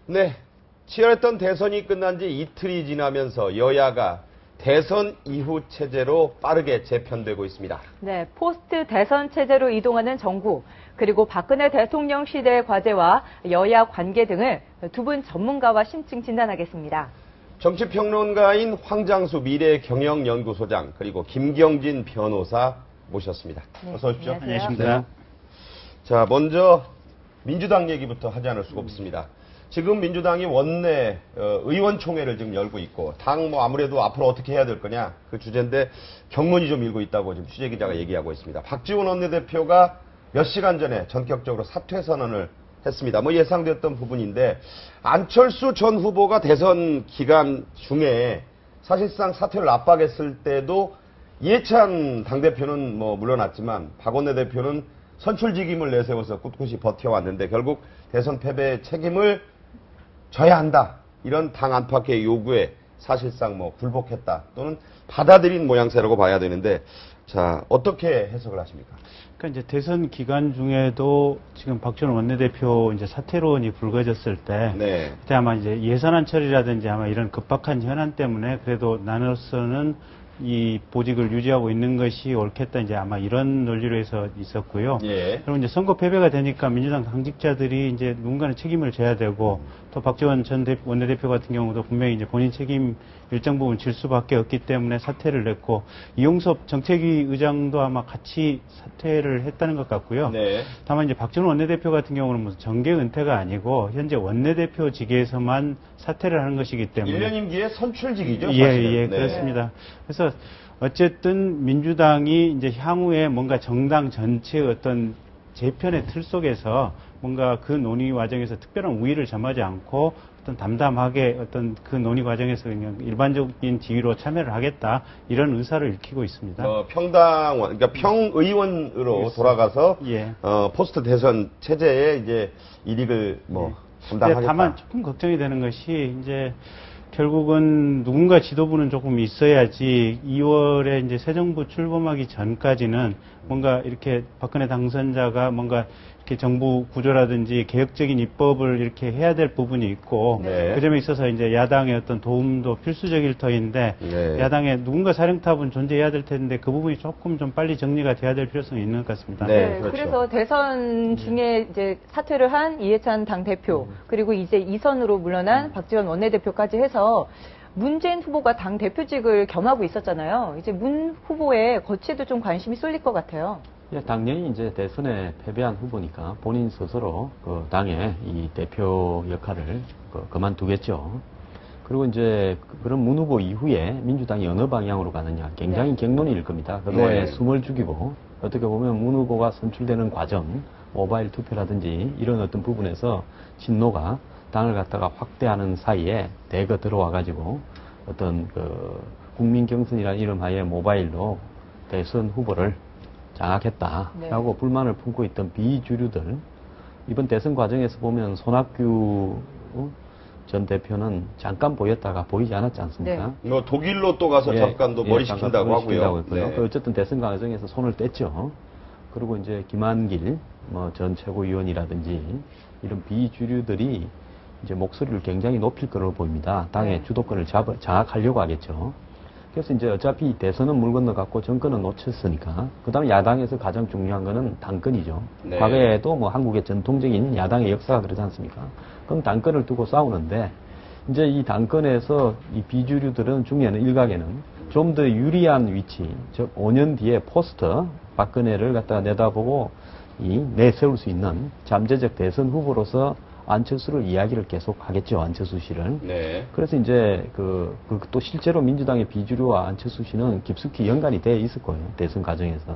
네, 치열했던 대선이 끝난 지 이틀이 지나면서 여야가 대선 이후 체제로 빠르게 재편되고 있습니다. 네, 포스트 대선 체제로 이동하는 정부, 그리고 박근혜 대통령 시대의 과제와 여야 관계 등을 두 분 전문가와 심층 진단하겠습니다. 정치평론가인 황장수 미래경영연구소장, 그리고 김경진 변호사 모셨습니다. 네, 어서 오십시오. 안녕하십니까. 자, 먼저 민주당 얘기부터 하지 않을 수가 없습니다. 지금 민주당이 원내 의원총회를 지금 열고 있고, 당 아무래도 앞으로 어떻게 해야 될 거냐 그 주제인데 경문이 좀 일고 있다고 지금 취재기자가 얘기하고 있습니다. 박지원 원내대표가 몇 시간 전에 전격적으로 사퇴 선언을 했습니다. 예상됐던 부분인데, 안철수 전 후보가 대선 기간 중에 사실상 사퇴를 압박했을 때도 이해찬 당대표는 물러났지만 박 원내대표는 선출직임을 내세워서 꿋꿋이 버텨왔는데 결국 대선 패배의 책임을 져야 한다, 이런 당 안팎의 요구에 사실상 굴복했다 또는 받아들인 모양새라고 봐야 되는데, 자, 어떻게 해석을 하십니까? 그러니까 이제 대선 기간 중에도 지금 박지원 원내대표 이제 사퇴론이 불거졌을 때, 네. 그때 아마 이제 예산안 처리라든지 아마 이런 급박한 현안 때문에 그래도 나눠서는 이 보직을 유지하고 있는 것이 옳겠다, 이제 아마 이런 논리로 해서 있었고요. 예. 그리고 이제 선거 패배가 되니까 민주당 당직자들이 이제 누군가는 책임을 져야 되고, 또 박지원 전 원내대표 같은 경우도 분명히 이제 본인 책임 일정 부분 질 수밖에 없기 때문에 사퇴를 냈고, 이용섭 정책위 의장도 아마 같이 사퇴를 했다는 것 같고요. 네. 다만 이제 박지원 원내대표 같은 경우는 무슨 정계 은퇴가 아니고 현재 원내대표직에서만 사퇴를 하는 것이기 때문에 1년 임기의 선출직이죠, 예, 사실은. 예, 네. 그렇습니다. 그래서 어쨌든 민주당이 이제 향후에 뭔가 정당 전체의 어떤 재편의 틀 속에서 뭔가 그 논의 과정에서 특별한 우위를 점하지 않고 어떤 담담하게 어떤 그 논의 과정에서 그냥 일반적인 지위로 참여를 하겠다, 이런 의사를 읽히고 있습니다. 그러니까 평의원으로 돌아가서 예. 포스트 대선 체제에 이제 이익을 담당하겠다. 다만 조금 걱정이 되는 것이 이제 결국은 누군가 지도부는 조금 있어야지 2월에 이제 새 정부 출범하기 전까지는 뭔가 이렇게 박근혜 당선자가 뭔가 이렇게 정부 구조라든지 개혁적인 입법을 이렇게 해야 될 부분이 있고, 네. 그 점에 있어서 이제 야당의 어떤 도움도 필수적일 터인데, 네. 야당에 누군가 사령탑은 존재해야 될 텐데 그 부분이 조금 좀 빨리 정리가 돼야 될 필요성이 있는 것 같습니다. 네. 네, 그렇죠. 그래서 대선 중에 이제 사퇴를 한 이해찬 당대표, 그리고 이제 2선으로 물러난 박지원 원내대표까지 해서 문재인 후보가 당 대표직을 겸하고 있었잖아요. 이제 문 후보의 거취에도 좀 관심이 쏠릴 것 같아요. 예, 당연히 이제 대선에 패배한 후보니까 본인 스스로 그 당의 이 대표 역할을 그만두겠죠. 그리고 이제 그런 문 후보 이후에 민주당이 어느 방향으로 가느냐 굉장히 격론일 겁니다. 그동안에 네. 숨을 죽이고 어떻게 보면 문 후보가 선출되는 과정, 모바일 투표라든지 이런 어떤 부분에서 진노가 당을 갖다가 확대하는 사이에 대거 들어와가지고 어떤 그 국민 경선이라는 이름 하에 모바일로 대선 후보를 장악했다라고 네. 불만을 품고 있던 비주류들, 이번 대선 과정에서 보면 손학규 전 대표는 잠깐 보였다가 보이지 않았지 않습니까? 독일로 또 가서 잠깐 머리 잠깐 식힌다고 머리 하고요. 했고요. 네. 어쨌든 대선 과정에서 손을 뗐죠. 그리고 이제 김한길 전 최고위원이라든지 이런 비주류들이 이제 목소리를 굉장히 높일 거로 보입니다. 당의 네. 주도권을 장악하려고 하겠죠. 그래서 이제 어차피 대선은 물 건너갔고 정권은 놓쳤으니까 그 다음에 야당에서 가장 중요한 거는 당권이죠. 네. 과거에도 한국의 전통적인 야당의 역사가 그러지 않습니까? 그럼 당권을 두고 싸우는데, 이제 이 당권에서 이 비주류들은 중에는 일각에는 좀 더 유리한 위치, 즉 5년 뒤에 포스트 박근혜를 갖다가 내다보고 내세울 수 있는 잠재적 대선 후보로서 안철수를 이야기를 계속 하겠죠, 안철수 씨를. 네. 그래서 이제 또 실제로 민주당의 비주류와 안철수 씨는 깊숙이 연관이 돼 있을 거예요, 대선 과정에서.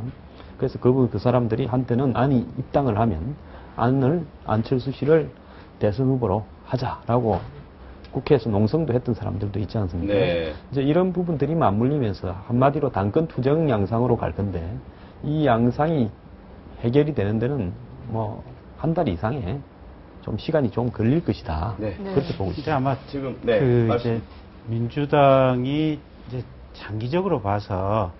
그래서 그 사람들이 한때는 입당을 하면 안철수 씨를 대선 후보로 하자라고 국회에서 농성도 했던 사람들도 있지 않습니까? 네. 이제 이런 부분들이 맞물리면서 한마디로 당권 투정 양상으로 갈 건데, 이 양상이 해결이 되는 데는 한 달 이상에 좀 시간이 좀 걸릴 것이다. 네. 그렇게 보고 있습니다. 이제 아마 지금 이제 민주당이 이제 장기적으로 봐서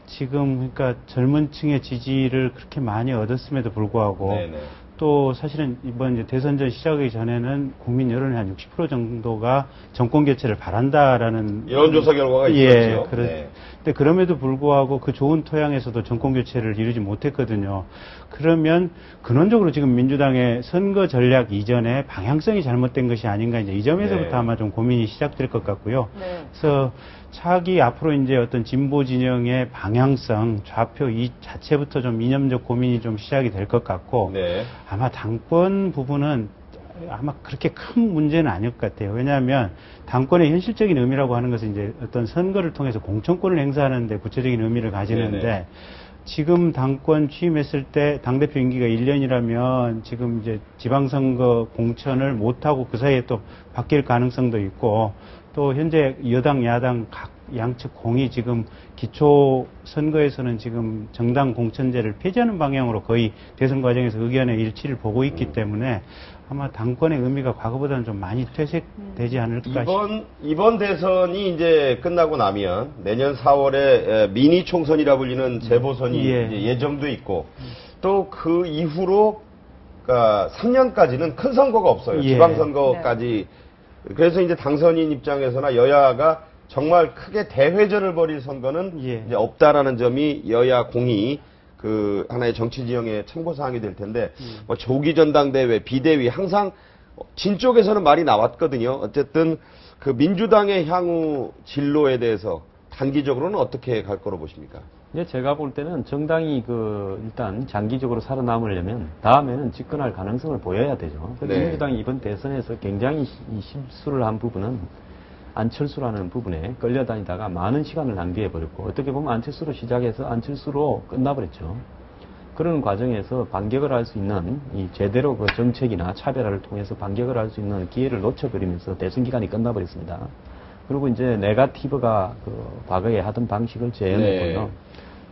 지금 그러니까 젊은 층의 지지를 그렇게 많이 얻었음에도 불구하고 네네. 또 사실은 이번 이제 대선전 시작하기 전에는 국민 여론의 한 60% 정도가 정권 교체를 바란다라는 여론조사 결과가 예, 있었죠. 네. 근데 그럼에도 불구하고 그 좋은 토양에서도 정권 교체를 이루지 못했거든요. 그러면 근원적으로 지금 민주당의 선거 전략 이전에 방향성이 잘못된 것이 아닌가 이제 이 점에서부터 네. 아마 좀 고민이 시작될 것 같고요. 네. 그래서 차기 앞으로 이제 어떤 진보 진영의 방향성, 좌표 이 자체부터 좀 이념적 고민이 좀 시작이 될 것 같고 네. 아마 당권 부분은 아마 그렇게 큰 문제는 아닐 것 같아요. 왜냐하면 당권의 현실적인 의미라고 하는 것은 이제 어떤 선거를 통해서 공천권을 행사하는데 구체적인 의미를 가지는데 네네. 지금 당권 취임했을 때 당대표 임기가 1년이라면 지금 이제 지방선거 공천을 못하고 그 사이에 또 바뀔 가능성도 있고 또 현재 여당, 야당 각 양측 공이 지금 기초 선거에서는 지금 정당 공천제를 폐지하는 방향으로 거의 대선 과정에서 의견의 일치를 보고 있기 때문에 아마 당권의 의미가 과거보다는 좀 많이 퇴색되지 않을까 이번 대선이 이제 끝나고 나면 내년 4월에 미니 총선이라 불리는 재보선이 예. 이제 예정돼 있고 또 그 이후로 그러니까 3년까지는 큰 선거가 없어요. 예. 지방선거까지. 그래서 이제 당선인 입장에서나 여야가 정말 크게 대회전을 벌일 선거는 예. 이제 없다라는 점이 여야 공이 그 하나의 정치 지형의 참고 사항이 될 텐데 뭐 조기 전당대회, 비대위 항상 진 쪽에서는 말이 나왔거든요. 어쨌든 그 민주당의 향후 진로에 대해서 단기적으로는 어떻게 갈 거로 보십니까? 예, 제가 볼 때는 정당이 일단 장기적으로 살아남으려면 다음에는 집권할 가능성을 보여야 되죠. 그래서 네. 민주당이 이번 대선에서 굉장히 이 실수를 한 부분은 안철수라는 부분에 끌려다니다가 많은 시간을 낭비해버렸고 어떻게 보면 안철수로 시작해서 안철수로 끝나버렸죠. 그런 과정에서 반격을 할 수 있는 제대로 그 정책이나 차별화를 통해서 반격을 할 수 있는 기회를 놓쳐버리면서 대선 기간이 끝나버렸습니다. 그리고 이제 네거티브가 과거에 하던 방식을 재현했고요. 네.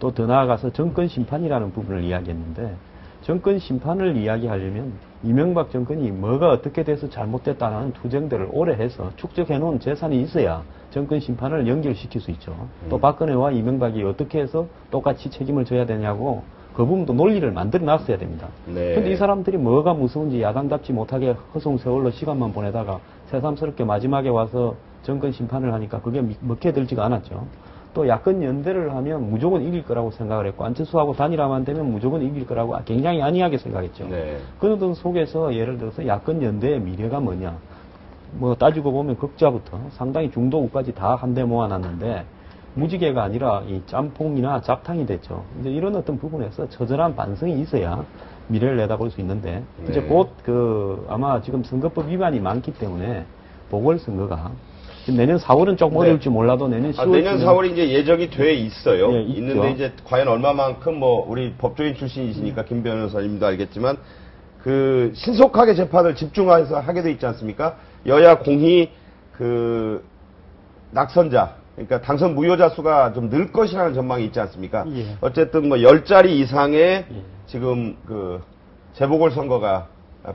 또 더 나아가서 정권 심판이라는 부분을 이야기했는데 정권 심판을 이야기하려면 이명박 정권이 뭐가 어떻게 돼서 잘못됐다는 투쟁들을 오래 해서 축적해놓은 재산이 있어야 정권 심판을 연결시킬 수 있죠. 또 박근혜와 이명박이 어떻게 해서 똑같이 책임을 져야 되냐고 그 부분도 논리를 만들어 놨어야 됩니다. 네. 근데 이 사람들이 뭐가 무서운지 야당답지 못하게 허송세월로 시간만 보내다가 새삼스럽게 마지막에 와서 정권 심판을 하니까 그게 먹혀 들지가 않았죠. 또 야권 연대를 하면 무조건 이길 거라고 생각을 했고 안철수하고 단일화만 되면 무조건 이길 거라고 굉장히 안이하게 생각했죠. 네. 그런 속에서 예를 들어서 야권 연대의 미래가 뭐냐. 뭐 따지고 보면 극좌부터 상당히 중도우까지 다 한데 모아놨는데 무지개가 아니라 이 짬뽕이나 잡탕이 됐죠. 이제 이런 어떤 부분에서 처절한 반성이 있어야 미래를 내다볼 수 있는데 이제 네. 곧 아마 지금 선거법 위반이 많기 때문에 보궐선거가 지금 내년 4월은 조금 네. 어려울지 몰라도 내년 10월 내년 4월이 이제 예정이 돼 있어요. 예, 있죠. 있는데 이제 과연 얼마만큼 우리 법조인 출신이시니까 김 변호사님도 알겠지만 그 신속하게 재판을 집중해서 하게 돼 있지 않습니까? 여야 공히 그 낙선자 그러니까 당선 무효자 수가 좀 늘 것이라는 전망이 있지 않습니까? 예. 어쨌든 뭐 10자리 이상의 지금 그 재보궐 선거가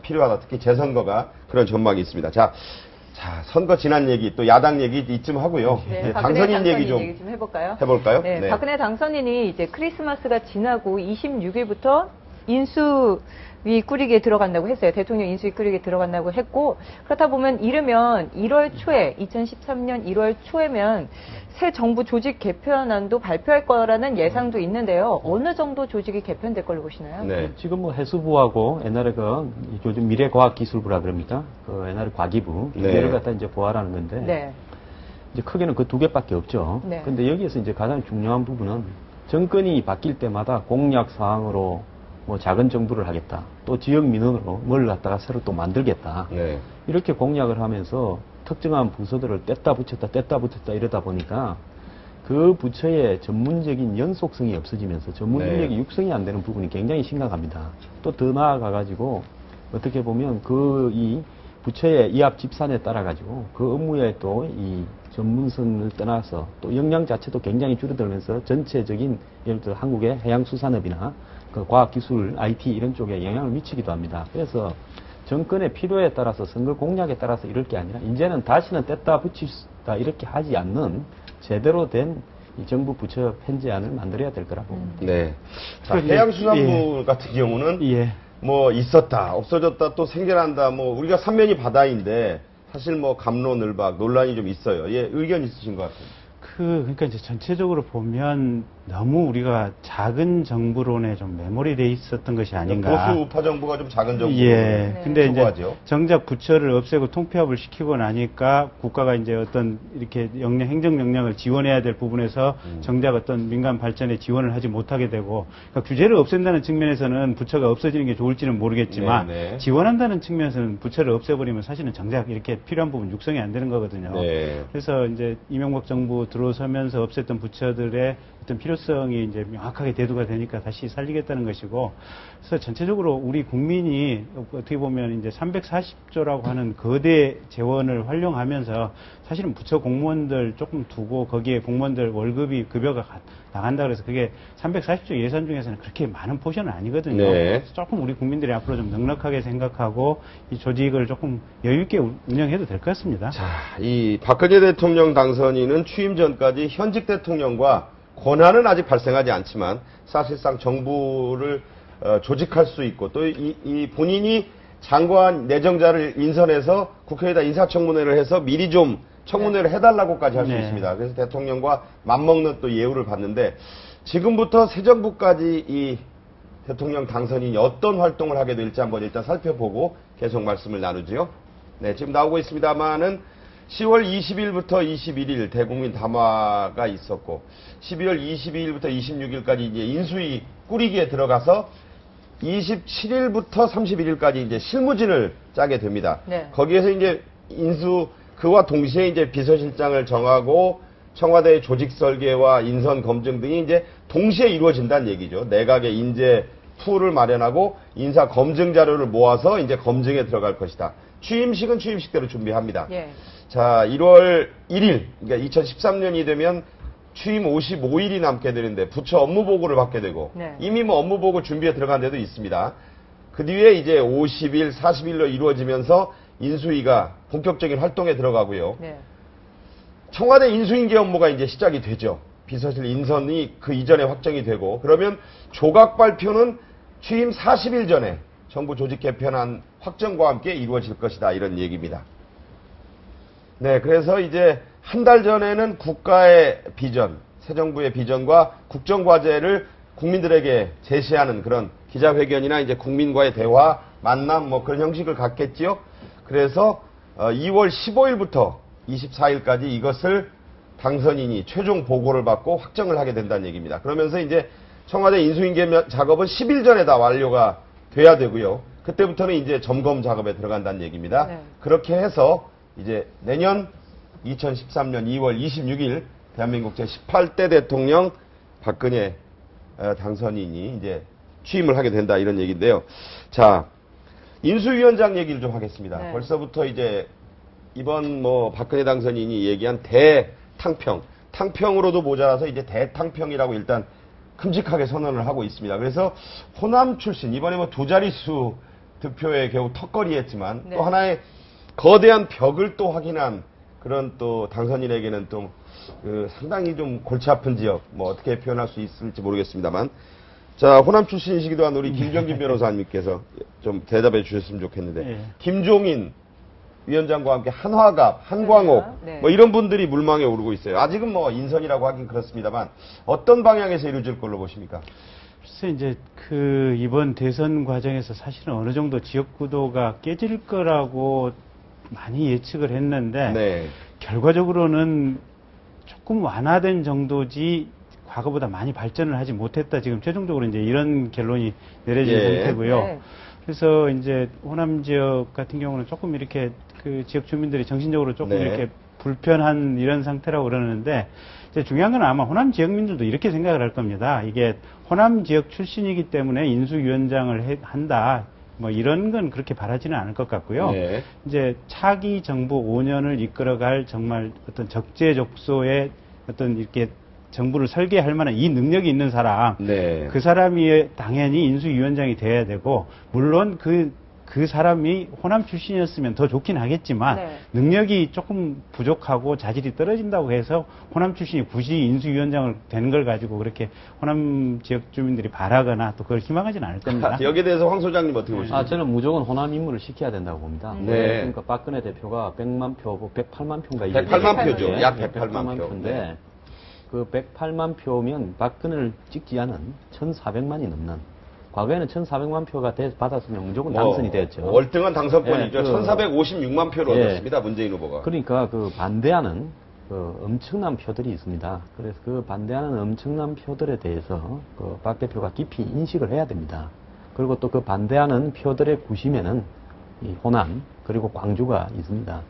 필요하다. 특히 재선거가 그런 전망이 있습니다. 자, 선거 지난 얘기 또 야당 얘기 이쯤 하고요. 네, 이제 박근혜 당선인 얘기 좀 해볼까요? 해볼까요? 네, 네. 박근혜 당선인이 이제 크리스마스가 지나고 26일부터 인수위 꾸리기에 들어간다고 했어요. 대통령 인수위 꾸리기에 들어간다고 했고 그렇다 보면 이르면 1월 초에 2013년 1월 초에면 새 정부 조직 개편안도 발표할 거라는 예상도 있는데요. 어느 정도 조직이 개편될 걸로 보시나요? 네. 지금 뭐 해수부하고 옛날에 요즘 미래과학기술부라 그럽니까? 옛날에 과기부 네. 이를 갖다 이제 보완하는 건데 네. 이제 크게는 그 두 개밖에 없죠. 네. 근데 여기에서 이제 가장 중요한 부분은 정권이 바뀔 때마다 공약 사항으로 뭐 작은 정부를 하겠다. 또 지역 민원으로 뭘 갖다가 새로 또 만들겠다. 네. 이렇게 공약을 하면서 특정한 부서들을 뗐다 붙였다 이러다 보니까 그 부처의 전문적인 연속성이 없어지면서 전문 네. 인력이 육성이 안 되는 부분이 굉장히 심각합니다. 또 더 나아가가지고 어떻게 보면 이 부처의 이합 집산에 따라가지고 그 업무에 또 이 전문성을 떠나서 또 역량 자체도 굉장히 줄어들면서 전체적인 예를 들어 한국의 해양수산업이나 그 과학기술, IT 이런 쪽에 영향을 미치기도 합니다. 그래서 정권의 필요에 따라서 선거 공약에 따라서 이럴 게 아니라 이제는 다시는 뗐다 붙이다 이렇게 하지 않는 제대로 된 이 정부 부처 편제안을 만들어야 될 거라고 봅니다. 네. 자, 해양수산부 같은 경우는 예. 뭐 있었다, 없어졌다, 또 생겨난다. 뭐 우리가 삼면이 바다인데 사실 뭐 갑론을박 논란이 좀 있어요. 예, 의견 있으신 것 같아요. 그러니까 이제 전체적으로 보면 너무 우리가 작은 정부론에 좀 매몰이 돼 있었던 것이 아닌가. 보수 우파 정부가 좀 작은 정부. 예. 근데 이제 추구하죠. 정작 부처를 없애고 통폐합을 시키고 나니까 국가가 이제 어떤 이렇게 행정 역량을 지원해야 될 부분에서 정작 어떤 민간 발전에 지원을 하지 못하게 되고, 그러니까 규제를 없앤다는 측면에서는 부처가 없어지는 게 좋을지는 모르겠지만 네, 네. 지원한다는 측면에서는 부처를 없애버리면 사실은 정작 이렇게 필요한 부분 육성이 안 되는 거거든요. 네. 그래서 이제 이명박 정부 들어서면서 없앴던 부처들의 어떤 필요성이 이제 명확하게 대두가 되니까 다시 살리겠다는 것이고, 그래서 전체적으로 우리 국민이 어떻게 보면 이제 340조라고 하는 거대 재원을 활용하면서 사실은 부처 공무원들 조금 두고 거기에 공무원들 월급이 급여가 나간다 그래서 그게 340조 예산 중에서는 그렇게 많은 포션은 아니거든요. 네. 조금 우리 국민들이 앞으로 좀 넉넉하게 생각하고 이 조직을 조금 여유 있게 운영해도 될 것 같습니다. 자, 이 박근혜 대통령 당선인은 취임 전까지 현직 대통령과 권한은 아직 발생하지 않지만 사실상 정부를 조직할 수 있고 또 이 본인이 장관 내정자를 인선해서 국회에다 인사청문회를 해서 미리 좀 청문회를 해달라고까지 할 수 네. 있습니다. 그래서 대통령과 맞먹는 또 예우를 받는데 지금부터 새 정부까지 이 대통령 당선인이 어떤 활동을 하게 될지 한번 일단 살펴보고 계속 말씀을 나누지요. 네, 지금 나오고 있습니다만은 10월 20일부터 21일 대국민 담화가 있었고 12월 22일부터 26일까지 이제 인수위 꾸리기에 들어가서 27일부터 31일까지 이제 실무진을 짜게 됩니다. 네. 거기에서 이제 그와 동시에 이제 비서실장을 정하고 청와대의 조직 설계와 인선 검증 등이 이제 동시에 이루어진다는 얘기죠. 내각의 인재 풀을 마련하고 인사 검증 자료를 모아서 이제 검증에 들어갈 것이다. 취임식은 취임식대로 준비합니다. 예. 자, 1월 1일, 그러니까 2013년이 되면 취임 55일이 남게 되는데 부처 업무 보고를 받게 되고 네. 이미 뭐 업무 보고 준비에 들어간 데도 있습니다. 그 뒤에 이제 50일, 40일로 이루어지면서 인수위가 본격적인 활동에 들어가고요. 네. 청와대 인수인계 업무가 이제 시작이 되죠. 비서실 인선이 그 이전에 확정이 되고 그러면 조각 발표는 취임 40일 전에 정부 조직 개편안 확정과 함께 이루어질 것이다. 이런 얘기입니다. 네, 그래서 이제 한 달 전에는 국가의 비전, 새 정부의 비전과 국정과제를 국민들에게 제시하는 그런 기자회견이나 이제 국민과의 대화, 만남 뭐 그런 형식을 갖겠지요. 그래서 2월 15일부터 24일까지 이것을 당선인이 최종 보고를 받고 확정을 하게 된다는 얘기입니다. 그러면서 이제 청와대 인수인계 작업은 10일 전에 다 완료가 돼야 되고요. 그때부터는 이제 점검 작업에 들어간다는 얘기입니다. 네. 그렇게 해서 이제 내년 2013년 2월 26일 대한민국 제18대 대통령 박근혜 당선인이 이제 취임을 하게 된다 이런 얘기인데요. 자, 인수위원장 얘기를 좀 하겠습니다. 네. 벌써부터 이제 이번 뭐 박근혜 당선인이 얘기한 대탕평, 탕평으로도 모자라서 이제 대탕평이라고 일단 큼직하게 선언을 하고 있습니다. 그래서 호남 출신, 이번에 뭐 두 자릿수 득표에 겨우 턱걸이했지만 네. 또 하나의 거대한 벽을 또 확인한 그런 또 당선인에게는 또 상당히 좀 골치 아픈 지역, 뭐 어떻게 표현할 수 있을지 모르겠습니다만. 자, 호남 출신이시기도 한 우리 김정진 변호사님께서 좀 대답해 주셨으면 좋겠는데, 예. 김종인 위원장과 함께 한화갑, 한광옥, 네. 뭐 이런 분들이 물망에 오르고 있어요. 아직은 뭐 인선이라고 하긴 그렇습니다만, 어떤 방향에서 이루어질 걸로 보십니까? 글쎄 이제 이번 대선 과정에서 사실은 어느 정도 지역구도가 깨질 거라고 많이 예측을 했는데 네. 결과적으로는 조금 완화된 정도지 과거보다 많이 발전을 하지 못했다. 지금 최종적으로 이제 이런 결론이 내려진 예. 상태고요. 네. 그래서 이제 호남 지역 같은 경우는 조금 이렇게 그 지역 주민들이 정신적으로 조금 네. 이렇게 불편한 이런 상태라고 그러는데 이제 중요한 건 아마 호남 지역민들도 이렇게 생각을 할 겁니다. 이게 호남 지역 출신이기 때문에 인수위원장을 한다. 뭐 이런 건 그렇게 바라지는 않을 것 같고요. 네. 이제 차기 정부 5년을 이끌어갈 정말 어떤 적재적소의 어떤 이렇게 정부를 설계할 만한 이 능력이 있는 사람, 네. 그 사람이 당연히 인수위원장이 돼야 되고, 물론 그 그 사람이 호남 출신이었으면 더 좋긴 하겠지만 네. 능력이 조금 부족하고 자질이 떨어진다고 해서 호남 출신이 굳이 인수위원장을 되는 걸 가지고 그렇게 호남 지역 주민들이 바라거나 또 그걸 희망하지는 않을 겁니다. 여기에 대해서 황 소장님 어떻게 보십니까? 저는 무조건 호남 인물을 시켜야 된다고 봅니다. 네. 그러니까 박근혜 대표가 100만 표, 108만 표인가 108만 표죠. 예, 약 108만 표. 표인데 네. 그 108만 표면 박근혜를 찍지 않은 1,400만이 넘는 과거에는 1,400만 표가 받았으면 무조건 당선이 됐죠. 월등한 당선권이죠. 예, 1,456만 표를 예. 얻었습니다. 문재인 후보가. 그러니까 그 반대하는 그 엄청난 표들이 있습니다. 그래서 그 반대하는 엄청난 표들에 대해서 그 박 대표가 깊이 인식을 해야 됩니다. 그리고 또 그 반대하는 표들의 구심에는 이 호남 그리고 광주가 있습니다.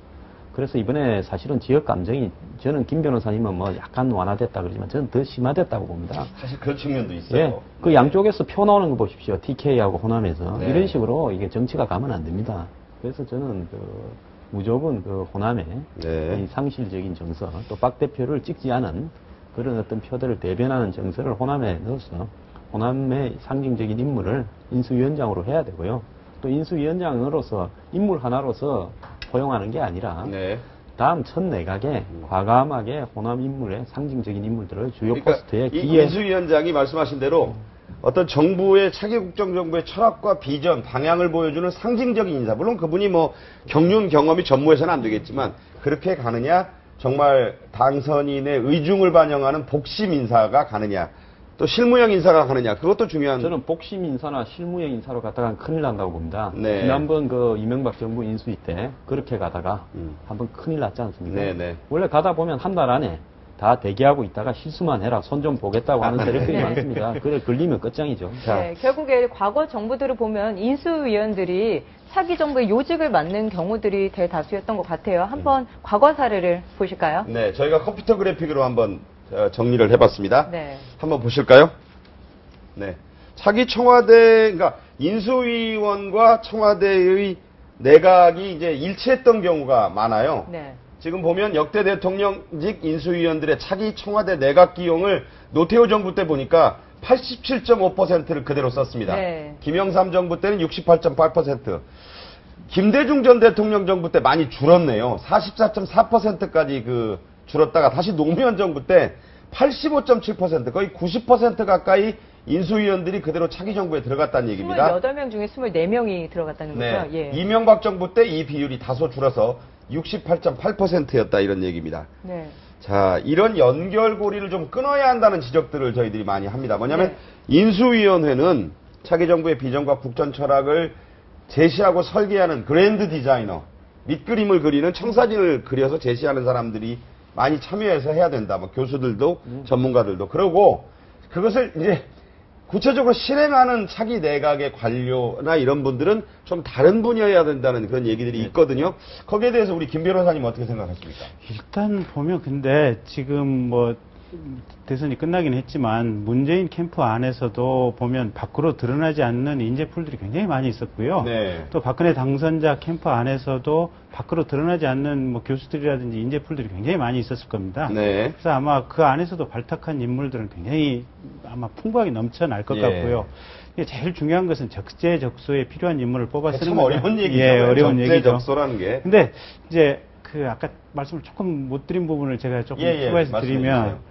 그래서 이번에 사실은 지역 감정이 저는 김 변호사님은 뭐 약간 완화됐다 그러지만 저는 더 심화됐다고 봅니다. 사실 그런 측면도 있어요. 예, 그 양쪽에서 표 나오는 거 보십시오. TK하고 호남에서 네. 이런 식으로 이게 정치가 가면 안 됩니다. 그래서 저는 그 무조건 그 호남의 네. 이 상실적인 정서 또 박 대표를 찍지 않은 그런 어떤 표들을 대변하는 정서를 호남에 넣어서 호남의 상징적인 인물을 인수위원장으로 해야 되고요. 또 인수위원장으로서 인물 하나로서 포용하는 게 아니라 네. 다음 첫 내각에 과감하게 호남 인물의 상징적인 인물들을 주요 그러니까 포스트에 이 기에 인수위원장이 말씀하신 대로 어떤 정부의 차기 국정정부의 철학과 비전, 방향을 보여주는 상징적인 인사. 물론 그분이 뭐 경륜 경험이 전무해서는 안 되겠지만 그렇게 가느냐, 정말 당선인의 의중을 반영하는 복심 인사가 가느냐, 또 실무형 인사가 가느냐, 그것도 중요한. 저는 복심 인사나 실무형 인사로 갔다가 큰일 난다고 봅니다. 네. 지난번 그 이명박 정부 인수위 때 그렇게 가다가 한번 큰일 났지 않습니까? 네. 원래 가다 보면 한 달 안에 다 대기하고 있다가 실수만 해라, 손 좀 보겠다고 하는 세력들이 많습니다. 그래 걸리면 끝장이죠. 자. 네, 결국에 과거 정부들을 보면 인수위원들이 차기 정부의 요직을 맡는 경우들이 대다수였던 것 같아요. 한번 과거 사례를 보실까요? 네, 저희가 컴퓨터 그래픽으로 한번 정리를 해봤습니다. 네. 한번 보실까요? 네. 차기 청와대, 그러니까 인수위원과 청와대의 내각이 이제 일치했던 경우가 많아요. 네. 지금 보면 역대 대통령직 인수위원들의 차기 청와대 내각 기용을 노태우 정부 때 보니까 87.5%를 그대로 썼습니다. 네. 김영삼 정부 때는 68.8%. 김대중 전 대통령 정부 때 많이 줄었네요. 44.4%까지 줄었다가 다시 노무현 정부 때 85.7% 거의 90% 가까이 인수위원들이 그대로 차기 정부에 들어갔다는 얘기입니다. 28명 중에 24명이 들어갔다는 거죠? 예. 이명박 정부 때 이 비율이 다소 줄어서 68.8%였다 이런 얘기입니다. 네. 자, 이런 연결고리를 좀 끊어야 한다는 지적들을 저희들이 많이 합니다. 뭐냐면 네. 인수위원회는 차기 정부의 비전과 국정 철학을 제시하고 설계하는 그랜드 디자이너, 밑그림을 그리는 청사진을 그려서 제시하는 사람들이 많이 참여해서 해야 된다. 뭐 교수들도 전문가들도. 그러고 그것을 이제 구체적으로 실행하는 차기 내각의 관료나 이런 분들은 좀 다른 분야여야 된다는 그런 얘기들이 있거든요. 거기에 대해서 우리 김 변호사님 어떻게 생각하십니까? 일단 보면 근데 지금 뭐 대선이 끝나긴 했지만 문재인 캠프 안에서도 보면 밖으로 드러나지 않는 인재풀들이 굉장히 많이 있었고요. 네. 또 박근혜 당선자 캠프 안에서도 밖으로 드러나지 않는 뭐 교수들이라든지 인재풀들이 굉장히 많이 있었을 겁니다. 네. 그래서 아마 그 안에서도 발탁한 인물들은 굉장히 아마 풍부하게 넘쳐날 것 예. 같고요. 이게 제일 중요한 것은 적재적소에 필요한 인물을 뽑아 쓰는 참 거죠. 어려운 얘기죠. 예, 어려운 얘기죠. 적재적소라는 게. 근데 이제 아까 말씀을 조금 못 드린 부분을 제가 조금 추가해서 말씀해 드리면 주세요.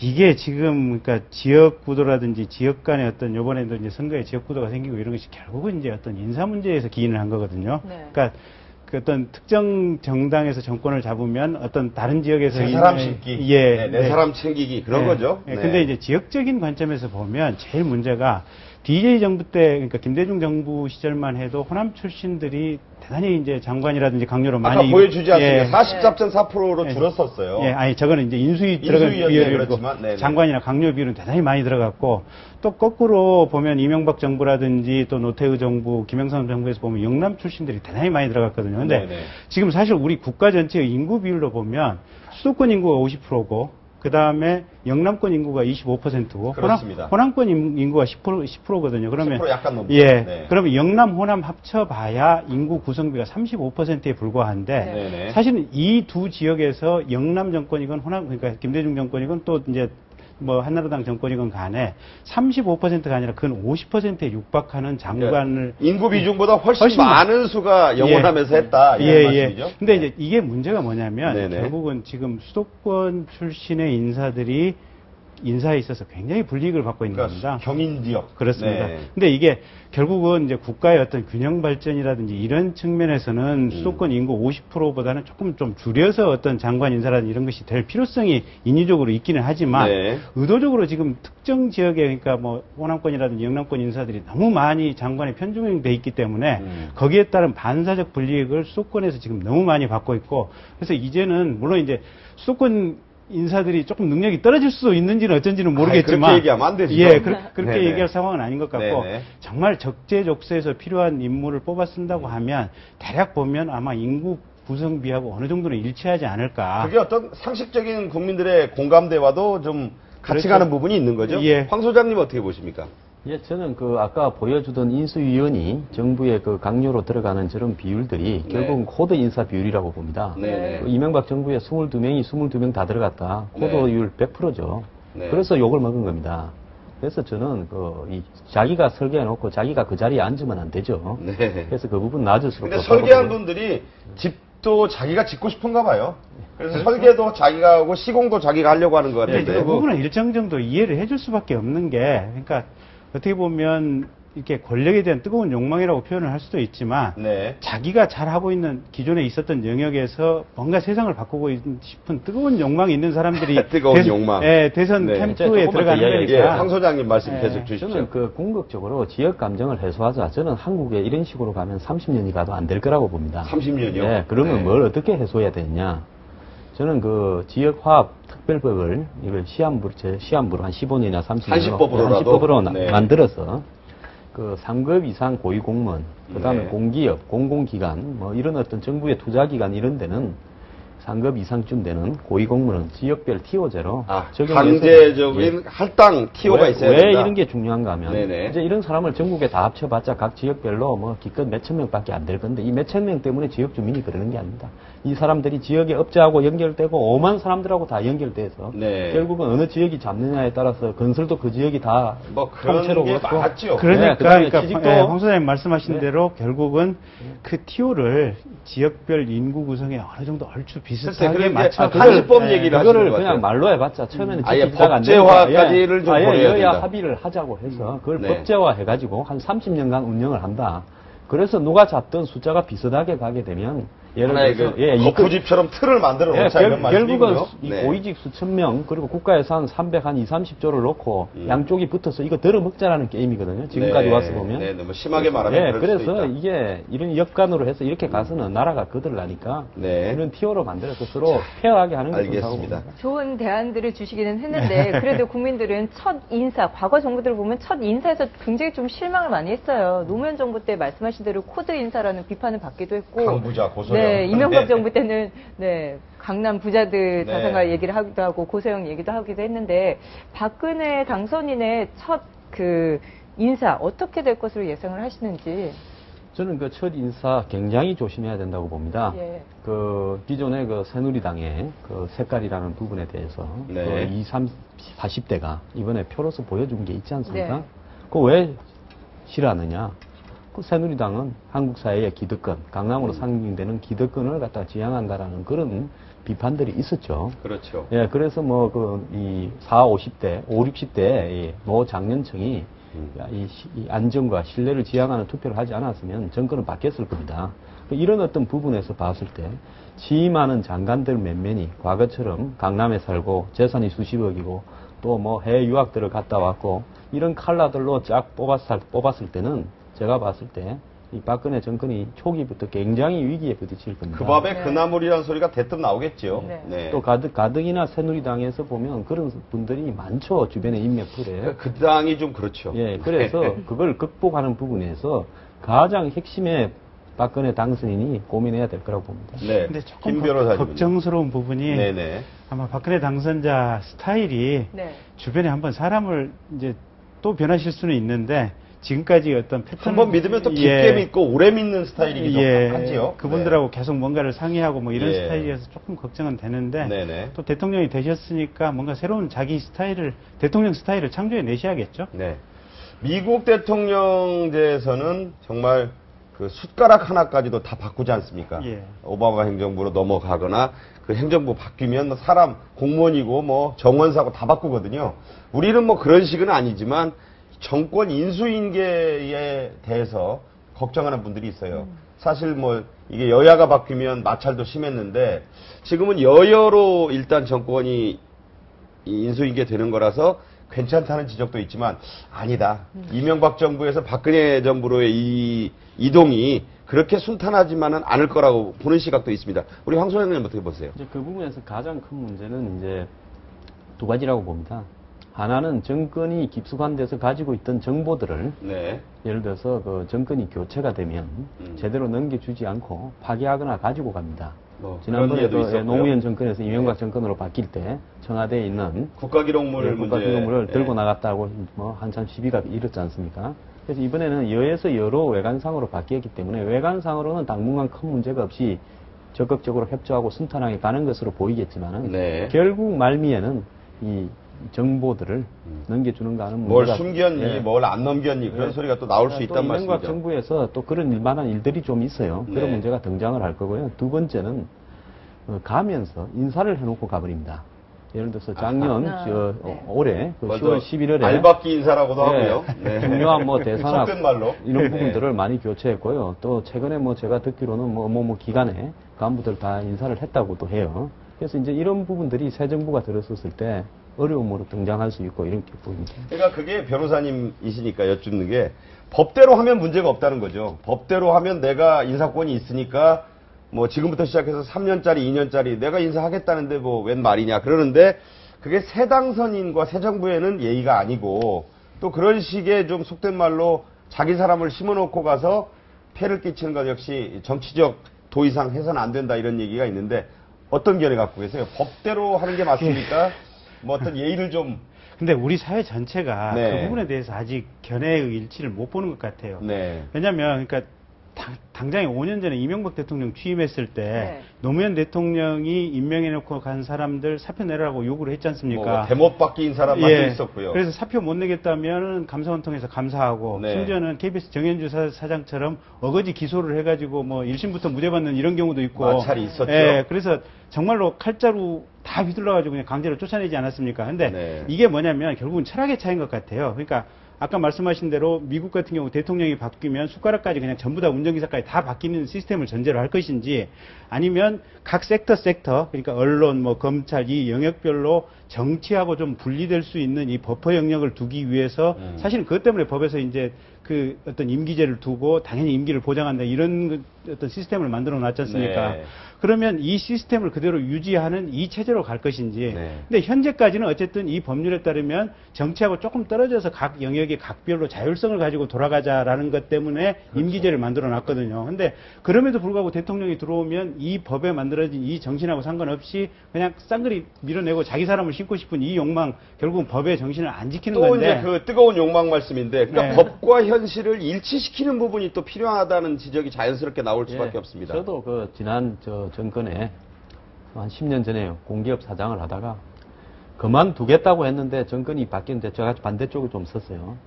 이게 지금 그러니까 지역 구도라든지 지역 간의 어떤 요번에도 이제 선거에 지역 구도가 생기고 이런 것이 결국은 이제 어떤 인사 문제에서 기인을 한 거거든요. 네. 그러니까 그 어떤 특정 정당에서 정권을 잡으면 어떤 다른 지역에서 세 사람 심기, 예, 네 사람 챙기기 그런 네. 거죠. 예, 네. 근데 이제 지역적인 관점에서 보면 제일 문제가 DJ 정부 때, 그러니까 김대중 정부 시절만 해도 호남 출신들이 대단히 이제 장관이라든지 강요로 아까 많이 보여주지 않습니까? 예. 40.4%로 예. 줄었었어요. 예, 아니 저거는 이제 인수위 들어간 인수위원회 비율이고 그렇지만, 네네. 장관이나 강요 비율은 대단히 많이 들어갔고 또 거꾸로 보면 이명박 정부라든지 또 노태우 정부, 김영삼 정부에서 보면 영남 출신들이 대단히 많이 들어갔거든요. 근데 네네. 지금 사실 우리 국가 전체의 인구 비율로 보면 수도권 인구가 50%고 그 다음에 영남권 인구가 25%고 그렇습니다. 호남권 인구가 10%거든요. 그러면 10% 약간 넘죠. 예, 네. 그러면 영남, 호남 합쳐봐야 인구 구성비가 35%에 불과한데 네네. 사실은 이 두 지역에서 영남 정권이건 호남 그러니까 김대중 정권이건 또 이제 뭐 한나라당 정권이건 간에 35%가 아니라 근 50%에 육박하는 장관을 인구 비중보다 훨씬 훨씬 많은 수가 영원하면서 했다. 이런 말씀이죠. 근데 이제 이게 문제가 뭐냐면 네네. 결국은 지금 수도권 출신의 인사들이 인사에 있어서 굉장히 불이익을 받고 있는 그러니까 겁니다. 경인 지역. 그렇습니다. 네. 근데 이게 결국은 이제 국가의 어떤 균형 발전이라든지 이런 측면에서는 수도권 인구 50%보다는 조금 좀 줄여서 어떤 장관 인사라든지 이런 것이 될 필요성이 인위적으로 있기는 하지만 네. 의도적으로 지금 특정 지역에 그러니까 뭐 호남권이라든지 영남권 인사들이 너무 많이 장관에 편중돼 있기 때문에 거기에 따른 반사적 불이익을 수도권에서 지금 너무 많이 받고 있고 그래서 이제는 물론 이제 수도권 인사들이 조금 능력이 떨어질 수도 있는지는 어쩐지는 모르겠지만 그렇게 얘기하면 안 되죠. 예, 그렇게 네네. 얘기할 상황은 아닌 것 같고 네네. 정말 적재적소에서 필요한 인물을 뽑아 쓴다고 하면 대략 보면 아마 인구 구성비하고 어느 정도는 일치하지 않을까. 그게 어떤 상식적인 국민들의 공감대와도 좀 같이 그렇죠. 가는 부분이 있는 거죠. 예. 황 소장님 어떻게 보십니까? 예, 저는 그 아까 보여주던 인수위원이 정부의 그 강요로 들어가는 저런 비율들이 네. 결국은 코드 인사 비율이라고 봅니다. 네. 그 이명박 정부에 22명이 22명 다 들어갔다. 코드율 100%죠. 네. 그래서 욕을 먹은 겁니다. 그래서 저는 자기가 설계해 놓고 자기가 그 자리에 앉으면 안 되죠. 네. 그래서 그 부분 낮을수록 근데 더 설계한 하고. 분들이 집도 자기가 짓고 싶은가 봐요. 그래서 설계도 자기가 하고 시공도 자기가 하려고 하는 거 근데 같은데. 그 부분은 일정 정도 이해를 해줄 수밖에 없는 게, 그러니까 어떻게 보면 이렇게 권력에 대한 뜨거운 욕망이라고 표현을 할 수도 있지만, 네. 자기가 잘하고 있는 기존에 있었던 영역에서 뭔가 세상을 바꾸고 싶은 뜨거운 욕망이 있는 사람들이 뜨거운 욕망. 대선 네. 캠프에 조금만 들어가는 더 예, 거니까. 황 소장님 말씀 네. 계속 주십시오. 저는 그 궁극적으로 지역 감정을 해소하자. 저는 한국에 이런 식으로 가면 30년이 가도 안 될 거라고 봅니다. 30년이요? 네, 그러면 네. 뭘 어떻게 해소해야 되느냐? 저는 그 지역화합 특별법을 이걸 시한부로 한 15년이나 30년 한시법으로라도? 네. 만들어서 그 3급 이상 고위공무원, 그다음에 네. 공기업, 공공기관, 뭐 이런 어떤 정부의 투자기관 이런 데는 3급 이상쯤 되는 고위공무원은 지역별 티오제로 강제적인 할당 티오가 있어야 왜 된다. 이런 게 중요한가 하면 네네. 이제 이런 사람을 전국에 다 합쳐봤자 각 지역별로 뭐 기껏 몇천 명밖에 안 될 건데 이 몇천 명 때문에 지역 주민이 그러는 게 아닙니다. 이 사람들이 지역의 업자하고 연결되고 오만 사람들하고 다 연결돼서 네. 결국은 어느 지역이 잡느냐에 따라서 건설도 그 지역이 다 뭐 그런 통째로 게 오고 맞죠. 그러니까, 그다음에 취직도 황 소장님 말씀하신 네. 대로 결국은 그 티오를 지역별 인구 구성에 어느 정도 얼추 비슷하게 그러니까 맞춰 한시법 얘기를 하시는 그거를 것 그냥 같아요. 말로 해봤자 처음에는 아예 지키다가 안 법제화까지를 좀 아예 고려해야 여야 된다. 합의를 하자고 해서 그걸 네. 법제화 해가지고 한 30년간 운영을 한다. 그래서 누가 잡던 숫자가 비슷하게 가게 되면 예를 하나의 들어서 그 거푸집처럼 틀을 만들어 놓자 이런 결국은 말씀이고요. 이 네. 고위직 수천 명 그리고 국가 예산 330조를 놓고 양쪽이 붙어서 이거 들어먹자라는 게임이거든요. 지금까지 네. 와서 보면. 네, 너무 심하게 말하면 예, 그럴 수도 그래서 있다. 이게 이런 역간으로 해서 이렇게 가서는 나라가 거들나니까 네. 이런 티오로 만들어서 서로 페어하게 하는 게 좋다고 알겠습니다. 봅니다. 좋은 대안들을 주시기는 했는데 그래도 국민들은 첫 인사, 과거 정부들을 보면 첫 인사에서 굉장히 좀 실망을 많이 했어요. 노무현 정부 때 말씀하신 대로 코드 인사라는 비판을 받기도 했고 강부자 고소영. 네, 이명박 네. 정부 때는 네, 강남 부자들 네. 자산가 얘기를 하기도 하고 고소영 얘기도 하기도 했는데 박근혜 당선인의 첫 그 인사 어떻게 될 것으로 예상을 하시는지. 저는 그 첫 인사 굉장히 조심해야 된다고 봅니다. 예. 그 기존의 그 새누리당의 그 색깔이라는 부분에 대해서 네. 그 20, 30, 40대가 이번에 표로서 보여준 게 있지 않습니까? 네. 그거 왜 싫어하느냐? 그 새누리당은 한국 사회의 기득권, 강남으로 상징되는 기득권을 갖다 지향한다라는 그런 비판들이 있었죠. 그렇죠. 예, 그래서 뭐, 이 40, 50대, 50, 60대 이 노장년층이 이 안정과 신뢰를 지향하는 투표를 하지 않았으면 정권은 바뀌었을 겁니다. 이런 어떤 부분에서 봤을 때, 취임하는 장관들 몇몇이 과거처럼 강남에 살고 재산이 수십억이고 또 뭐 해외 유학들을 갔다 왔고 이런 칼라들로 쫙 뽑았을 때는 제가 봤을 때 이 박근혜 정권이 초기부터 굉장히 위기에 부딪힐 겁니다. 그 밥에 네. 그나물이라는 소리가 대뜸 나오겠죠. 네. 네. 또 가덕이나 새누리당에서 보면 그런 분들이 많죠. 주변의 인맥풀에. 그 당이 좀 그렇죠. 예, 그래서 그걸 극복하는 부분에서 가장 핵심의 박근혜 당선인이 고민해야 될 거라고 봅니다. 네. 근데 조금 김 변호사님. 걱정스러운 부분이 네네. 아마 박근혜 당선자 스타일이 네. 주변에 한번 사람을 이제 또 변하실 수는 있는데 지금까지 어떤 패턴 한 번 믿으면 또 깊게 믿고 오래 믿는 스타일이기도 하지요. 그분들하고 계속 뭔가를 상의하고 뭐 이런 예. 스타일이어서 조금 걱정은 되는데 네네. 또 대통령이 되셨으니까 뭔가 새로운 자기 스타일을 대통령 스타일을 창조해 내셔야겠죠. 네. 미국 대통령제에서는 정말 그 숟가락 하나까지도 다 바꾸지 않습니까? 예. 오바마 행정부로 넘어가거나 그 행정부 바뀌면 사람 공무원이고 뭐 정원사고 다 바꾸거든요. 우리는 뭐 그런 식은 아니지만 정권 인수인계에 대해서 걱정하는 분들이 있어요. 사실 뭐 이게 여야가 바뀌면 마찰도 심했는데 지금은 여야로 일단 정권이 인수인계 되는 거라서 괜찮다는 지적도 있지만 아니다. 이명박 정부에서 박근혜 정부로의 이 이동이 그렇게 순탄하지만은 않을 거라고 보는 시각도 있습니다. 우리 황 소장님 어떻게 보세요? 이제 그 부분에서 가장 큰 문제는 이제 두 가지라고 봅니다. 하나는 정권이 깊숙한 데서 가지고 있던 정보들을 네. 예를 들어서 그 정권이 교체가 되면 제대로 넘겨주지 않고 파기하거나 가지고 갑니다. 뭐 지난번에 그런 이해도 있었고요. 노무현 정권에서 이명박 정권으로 바뀔 때 청와대에 있는 국가기록물 문제. 국가기록물을 네. 들고 나갔다고 뭐 한참 시비가 일었지 않습니까? 그래서 이번에는 여에서 여로 외관상으로 바뀌었기 때문에 외관상으로는 당분간 큰 문제가 없이 적극적으로 협조하고 순탄하게 가는 것으로 보이겠지만은 네. 결국 말미에는 이 정보들을 넘겨주는가 하는 뭘 문제가 숨겼니, 예. 뭘 안 넘겼니 그런 소리가 또 나올 수 또 있단 이명박 말씀이죠. 정부에서 또 그런 일만한 일들이 좀 있어요. 네. 그런 문제가 등장을 할 거고요. 두 번째는 가면서 인사를 해놓고 가버립니다. 예를 들어서 작년 네. 올해 그 먼저 10월 11월에 알박기 인사라고도 하고요. 네. 중요한 뭐 대산학 속된 말로. 이런 네. 부분들을 많이 교체했고요. 또 최근에 뭐 제가 듣기로는 뭐 기간에 간부들 다 인사를 했다고도 해요. 그래서 이제 이런 부분들이 새 정부가 들어섰을 때 어려움으로 등장할 수 있고 이렇게 보입니다. 그러니까 그게 변호사님이시니까 여쭙는 게 법대로 하면 문제가 없다는 거죠. 법대로 하면 내가 인사권이 있으니까 뭐 지금부터 시작해서 3년짜리, 2년짜리 내가 인사하겠다는데 뭐 웬 말이냐 그러는데 그게 새 당선인과 새 정부에는 예의가 아니고 또 그런 식의 좀 속된 말로 자기 사람을 심어놓고 가서 폐를 끼치는 것 역시 정치적 도의상 해서는 안 된다 이런 얘기가 있는데 어떤 견해 갖고 계세요? 법대로 하는 게 맞습니까? 뭐 어떤 예의를 좀 근데 우리 사회 전체가 네. 그 부분에 대해서 아직 견해의 일치를 못 보는 것 같아요. 네. 왜냐하면 그러니까 당장에 5년 전에 이명박 대통령 취임했을 때 네. 노무현 대통령이 임명해놓고 간 사람들 사표 내라고 요구를 했지 않습니까? 뭐 대못 바뀐 사람만 예. 있었고요. 그래서 사표 못 내겠다면 감사원 통해서 감사하고 네. 심지어는 KBS 정현주 사장처럼 어거지 기소를 해가지고 뭐 1심부터 무죄 받는 이런 경우도 있고 마찰이 있었죠. 예, 그래서 정말로 칼자루 다 휘둘러가지고 그냥 강제로 쫓아내지 않았습니까? 근데 네. 이게 뭐냐면 결국은 철학의 차이인 것 같아요. 그러니까 아까 말씀하신 대로 미국 같은 경우 대통령이 바뀌면 숟가락까지 그냥 전부 다 운전기사까지 다 바뀌는 시스템을 전제로 할 것인지 아니면 각 섹터 그러니까 언론 뭐 검찰 이 영역별로 정치하고 좀 분리될 수 있는 이 버퍼 영역을 두기 위해서 사실은 그것 때문에 법에서 이제 그 어떤 임기제를 두고 당연히 임기를 보장한다 이런 어떤 시스템을 만들어 놨지 않습니까? 네. 그러면 이 시스템을 그대로 유지하는 이 체제로 갈 것인지 네. 근데 현재까지는 어쨌든 이 법률에 따르면 정치하고 조금 떨어져서 각 영역의 각별로 자율성을 가지고 돌아가자라는 것 때문에 임기제를 만들어 놨거든요. 근데 그럼에도 불구하고 대통령이 들어오면 이 법에 만들어진 이 정신하고 상관없이 그냥 쌍그리 밀어내고 자기 사람을 심고 싶은 이 욕망 결국은 법의 정신을 안 지키는 또 건데 이제 그 뜨거운 욕망 말씀인데, 그러니까 네. 법과 현실을 일치시키는 부분이 또 필요하다는 지적이 자연스럽게 나올 수밖에 예, 없습니다. 저도 그 지난 정권에 한 10년 전에 공기업 사장을 하다가 그만두겠다고 했는데 정권이 바뀌는데 저같이 반대쪽을 좀 섰어요.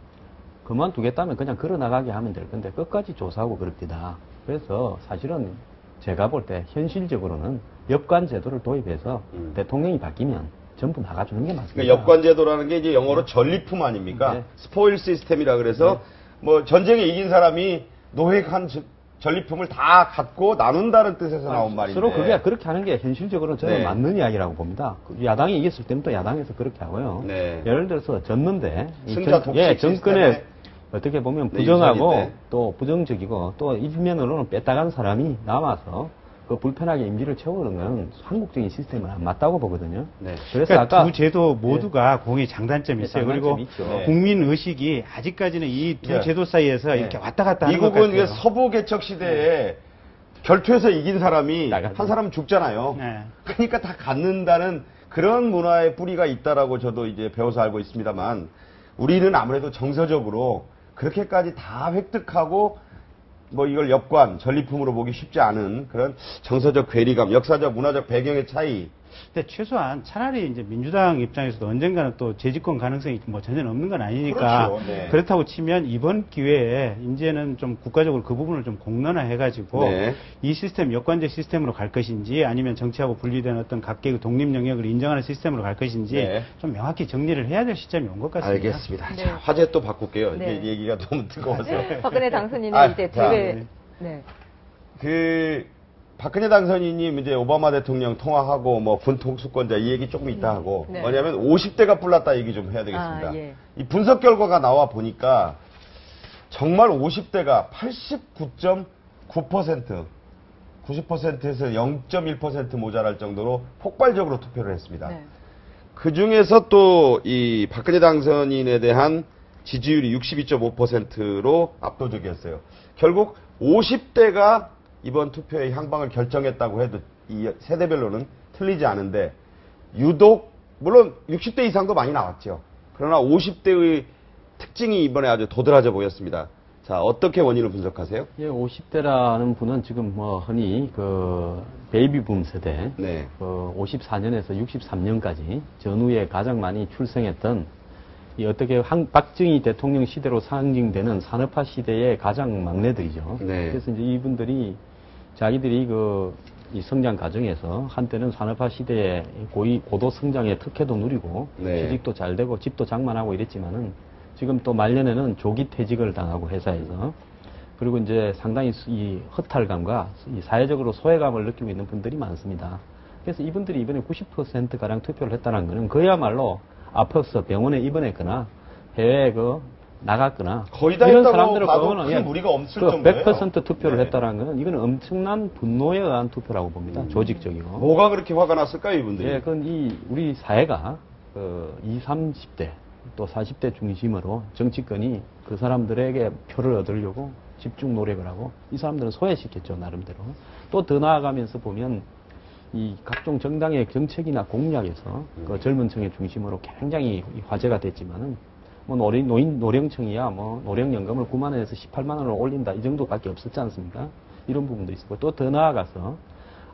그만두겠다면 그냥 걸어나가게 하면 될 건데 끝까지 조사하고 그럽니다. 그래서 사실은 제가 볼 때 현실적으로는 여권 제도를 도입해서 대통령이 바뀌면 전부 나가주는 게 맞습니다. 그러니까 여권제도라는 게 이제 영어로 전리품 아닙니까? 네. 스포일 시스템이라 그래서 뭐 전쟁에 이긴 사람이 노획한 전리품을 다 갖고 나눈다는 뜻에서 나온 말인데. 서로 그렇게 하는 게 현실적으로는 저는 네. 맞는 이야기라고 봅니다. 야당이 이겼을 때는 또 야당에서 그렇게 하고요. 네. 예를 들어서 졌는데 이 승자 독식 정권에 시스템에 어떻게 보면 네, 부정하고 유선인데. 또 부정적이고 또 일면으로는 뺐다간 사람이 남아서 그 불편하게 임기를 채우는 건 한국적인 시스템은 안 맞다고 보거든요. 네. 그래서 그러니까 아까 두 제도 모두가 공의 장단점이 있어요. 장단점이 그리고 있죠. 네. 국민 의식이 아직까지는 이 두 네. 제도 사이에서 네. 이렇게 왔다 갔다 하는 것 미국은 같아요. 이게 서부 개척 시대에 결투에서 이긴 사람이 나가죠. 한 사람은 죽잖아요. 네. 그러니까 다 갖는다는 그런 문화의 뿌리가 있다라고 저도 이제 배워서 알고 있습니다만 우리는 아무래도 정서적으로 그렇게까지 다 획득하고 뭐 이걸 역관, 전리품으로 보기 쉽지 않은 그런 정서적 괴리감, 역사적, 문화적 배경의 차이. 근데 최소한 차라리 이제 민주당 입장에서도 언젠가는 또 재집권 가능성이 뭐 전혀 없는 건 아니니까. 그렇죠. 네. 그렇다고 치면 이번 기회에 이제는 좀 국가적으로 그 부분을 좀 공론화해가지고 네. 이 시스템 역관제 시스템으로 갈 것인지 아니면 정치하고 분리된 어떤 각계의 독립 영역을 인정하는 시스템으로 갈 것인지 네. 좀 명확히 정리를 해야 될 시점이 온 것 같습니다. 알겠습니다. 네. 자, 화제 또 바꿀게요. 네. 이게 얘기가 너무 뜨거워서. 박근혜 당선인은 아, 이제 자, 대회 네. 박근혜 당선인님 이제 오바마 대통령 통화하고 뭐 군통수권자 이 얘기 조금 이따 하고 네. 뭐냐면 50대가 뿔났다 얘기 좀 해야 되겠습니다. 아, 예. 이 분석 결과가 나와 보니까 정말 50대가 89.9% 90%에서 0.1% 모자랄 정도로 폭발적으로 투표를 했습니다. 네. 그 중에서 또 이 박근혜 당선인에 대한 지지율이 62.5%로 압도적이었어요. 결국 50대가 이번 투표의 향방을 결정했다고 해도 이 세대별로는 틀리지 않은데 유독 물론 60대 이상도 많이 나왔죠. 그러나 50대의 특징이 이번에 아주 도드라져 보였습니다. 자, 어떻게 원인을 분석하세요? 예, 50대라는 분은 지금 뭐 흔히 그 베이비붐 세대, 네. 54년에서 63년까지 전후에 가장 많이 출생했던 이 어떻게 박정희 대통령 시대로 상징되는 산업화 시대의 가장 막내들이죠. 네. 그래서 이제 이분들이 자기들이 이 성장 과정에서 한때는 산업화 시대의 고도 성장의 특혜도 누리고 네. 취직도 잘 되고 집도 장만하고 이랬지만은 지금 또 말년에는 조기 퇴직을 당하고 회사에서 그리고 이제 상당히 이 허탈감과 이 사회적으로 소외감을 느끼고 있는 분들이 많습니다. 그래서 이분들이 이번에 90%가량 투표를 했다는 것은 그야말로 아파서 병원에 입원했거나 해외에 나갔거나 거의 다 이런 했다고 사람들을 봐도 보면은 큰 무리가 없을 정도예요. 100% 투표를 네. 했다는 것은 이거는 엄청난 분노에 의한 투표라고 봅니다. 조직적이고. 뭐가 그렇게 화가 났을까요, 이분들이? 예, 그건 우리 사회가 20, 30대 또 40대 중심으로 정치권이 그 사람들에게 표를 얻으려고 집중 노력을 하고 이 사람들은 소외시켰죠, 나름대로. 또 더 나아가면서 보면 이 각종 정당의 정책이나 공약에서 그 젊은 층의 중심으로 굉장히 화제가 됐지만은 뭐 노령층이야 뭐 노령연금을 9만 원에서 18만 원으로 올린다 이 정도밖에 없었지 않습니까? 이런 부분도 있었고 또 더 나아가서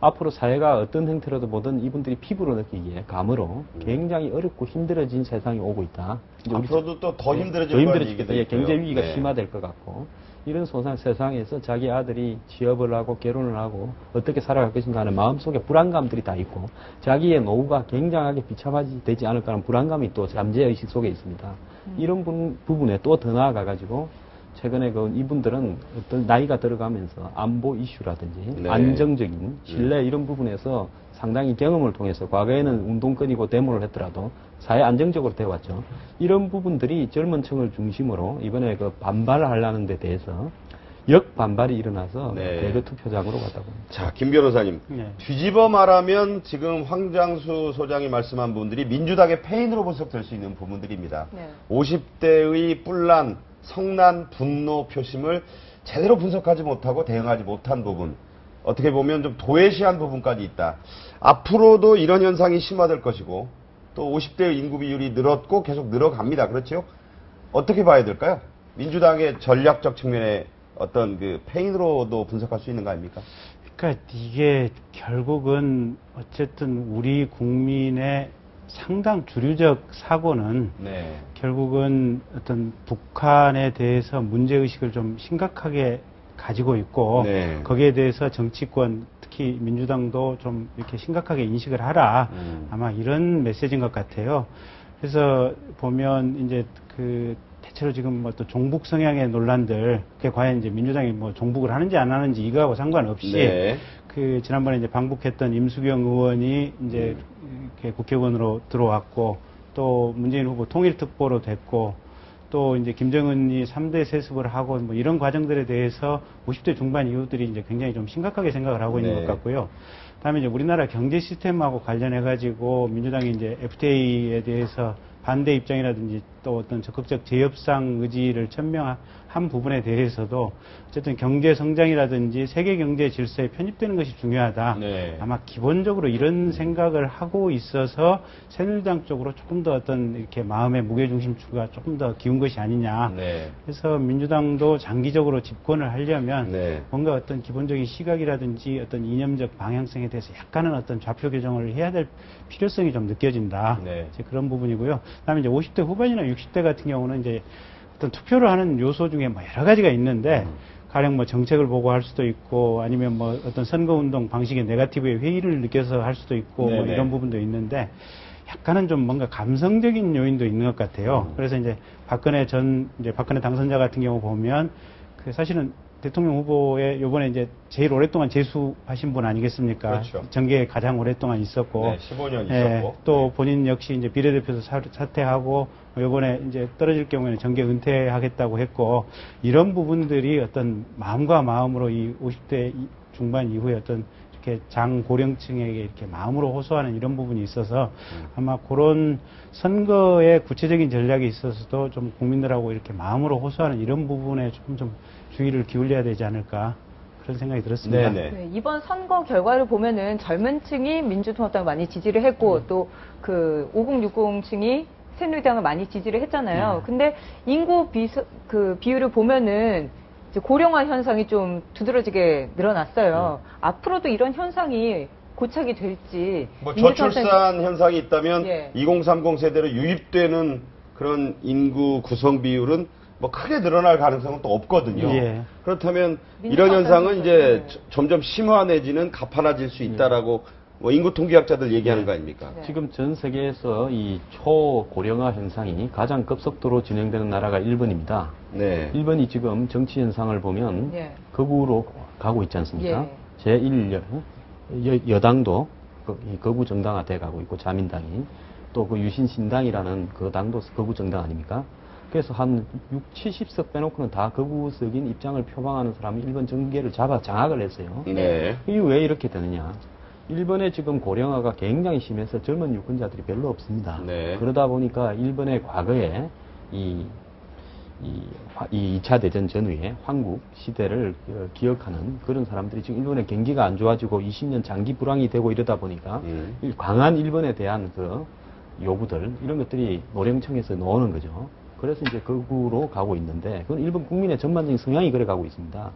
앞으로 사회가 어떤 형태로도 보든 이분들이 피부로 느끼기에 감으로 굉장히 어렵고 힘들어진 세상이 오고 있다. 이제 우리 앞으로도 또 더 힘들어질 더 거라는 힘들어지겠다. 얘기도 예, 있고요. 경제 위기가 네. 심화될 것 같고 이런 세상에서 자기 아들이 취업을 하고 결혼을 하고 어떻게 살아갈 것인가 하는 마음속에 불안감들이 다 있고 자기의 노후가 굉장하게 비참하지 되지 않을까 하는 불안감이 또 잠재의식 속에 있습니다. 이런 부분에 또 더 나아가가지고 최근에 이분들은 어떤 나이가 들어가면서 안보 이슈라든지 네. 안정적인 신뢰 이런 부분에서 상당히 경험을 통해서 과거에는 운동권이고 데모를 했더라도 사회 안정적으로 되어왔죠. 이런 부분들이 젊은 층을 중심으로 이번에 반발을 하려는 데 대해서 역반발이 일어나서 네. 대거 투표장으로 갔다고 합니다. 자, 김 변호사님. 네. 뒤집어 말하면 지금 황장수 소장이 말씀한 부분들이 민주당의 패인으로 분석될 수 있는 부분들입니다. 네. 50대의 뿔난, 성난, 분노 표심을 제대로 분석하지 못하고 대응하지 못한 부분. 어떻게 보면 좀 도외시한 부분까지 있다. 앞으로도 이런 현상이 심화될 것이고 또 50대의 인구 비율이 늘었고 계속 늘어갑니다. 그렇죠? 어떻게 봐야 될까요? 민주당의 전략적 측면에 어떤 패인으로도 분석할 수 있는 거 아닙니까? 그러니까 이게 결국은 어쨌든 우리 국민의 상당 주류적 사고는 네. 결국은 어떤 북한에 대해서 문제의식을 좀 심각하게 가지고 있고 네. 거기에 대해서 정치권 특히 민주당도 좀 이렇게 심각하게 인식을 하라. 아마 이런 메시지인 것 같아요. 그래서 보면 이제 대체로 지금 또 종북 성향의 논란들, 그게 과연 이제 민주당이 뭐 종북을 하는지 안 하는지 이거하고 상관없이 네. 지난번에 이제 방북했던 임수경 의원이 이제 이렇게 국회의원으로 들어왔고 또 문재인 후보 통일특보로 됐고 또 이제 김정은이 3대 세습을 하고 뭐 이런 과정들에 대해서 50대 중반 이후들이 이제 굉장히 좀 심각하게 생각을 하고 있는 네. 것 같고요. 그다음에 이제 우리나라 경제 시스템하고 관련해 가지고 민주당이 이제 FTA에 대해서 반대 입장이라든지 또 어떤 적극적 재협상 의지를 천명한 부분에 대해서도 어쨌든 경제 성장이라든지 세계 경제 질서에 편입되는 것이 중요하다. 네. 아마 기본적으로 이런 생각을 하고 있어서 새누리당 쪽으로 조금 더 어떤 이렇게 마음의 무게중심추가 조금 더 기운 것이 아니냐. 네. 그래서 민주당도 장기적으로 집권을 하려면 네. 뭔가 어떤 기본적인 시각이라든지 어떤 이념적 방향성에 대해서 약간은 어떤 좌표 교정을 해야 될 필요성이 좀 느껴진다. 네. 이제 그런 부분이고요. 그다음에 이제 50대 후반이나 60대 같은 경우는 이제 어떤 투표를 하는 요소 중에 뭐 여러 가지가 있는데 가령 뭐 정책을 보고 할 수도 있고 아니면 뭐 어떤 선거운동 방식의 네거티브의 회의를 느껴서 할 수도 있고 뭐 네네. 이런 부분도 있는데 약간은 좀 뭔가 감성적인 요인도 있는 것 같아요. 그래서 이제 박근혜 당선자 같은 경우 보면 그 사실은 대통령 후보에 요번에 이제 제일 오랫동안 재수하신 분 아니겠습니까? 그렇죠. 정계에 가장 오랫동안 있었고. 네, 15년 예, 있었고. 또 본인 역시 이제 비례대표에서 사퇴하고 요번에 이제 떨어질 경우에는 정계 은퇴하겠다고 했고 이런 부분들이 어떤 마음과 마음으로 이 50대 중반 이후에 어떤 이렇게 장고령층에게 이렇게 마음으로 호소하는 이런 부분이 있어서 아마 그런 선거의 구체적인 전략에 있어서도 좀 국민들하고 이렇게 마음으로 호소하는 이런 부분에 조금 좀 주의를 기울여야 되지 않을까 그런 생각이 들었습니다. 네네. 네, 이번 선거 결과를 보면은 젊은 층이 민주통합당을 많이 지지를 했고 또 그 5060층이 새누리당을 많이 지지를 했잖아요. 근데 인구 비율을 보면은 이제 고령화 현상이 좀 두드러지게 늘어났어요. 앞으로도 이런 현상이 고착이 될지. 뭐 민주통합당이- 저출산 현상이 있다면 예. 2030 세대로 유입되는 그런 인구 구성 비율은 뭐 크게 늘어날 가능성은 또 없거든요. 예. 그렇다면 이런 민주당은 현상은 이제 네. 점점 심화 내지는 가파라질 수 있다라고 뭐 인구 통계학자들 얘기하는 거 아닙니까? 네. 지금 전 세계에서 이 초고령화 현상이 가장 급속도로 진행되는 나라가 일본입니다. 네. 일본이 지금 정치 현상을 보면 예. 극우로 가고 있지 않습니까? 예. 제1여당도 극우 정당화돼 가고 있고 자민당이 또 그 유신신당이라는 그 당도 극우 정당 아닙니까? 그래서 한 70석 빼놓고는 다 극우적인 입장을 표방하는 사람이 일본 정계를 장악을 했어요. 네. 이게 왜 이렇게 되느냐? 일본의 지금 고령화가 굉장히 심해서 젊은 유권자들이 별로 없습니다. 네. 그러다 보니까 일본의 과거에 이 2차 대전 전후에 황국 시대를 기억하는 그런 사람들이 지금 일본의 경기가 안 좋아지고 20년 장기 불황이 되고 이러다 보니까 강한 일본에 대한 그 요구들 이런 것들이 노령층에서 나오는 거죠. 그래서 이제 극우로 가고 있는데 그건 일본 국민의 전반적인 성향이 그래 가고 있습니다.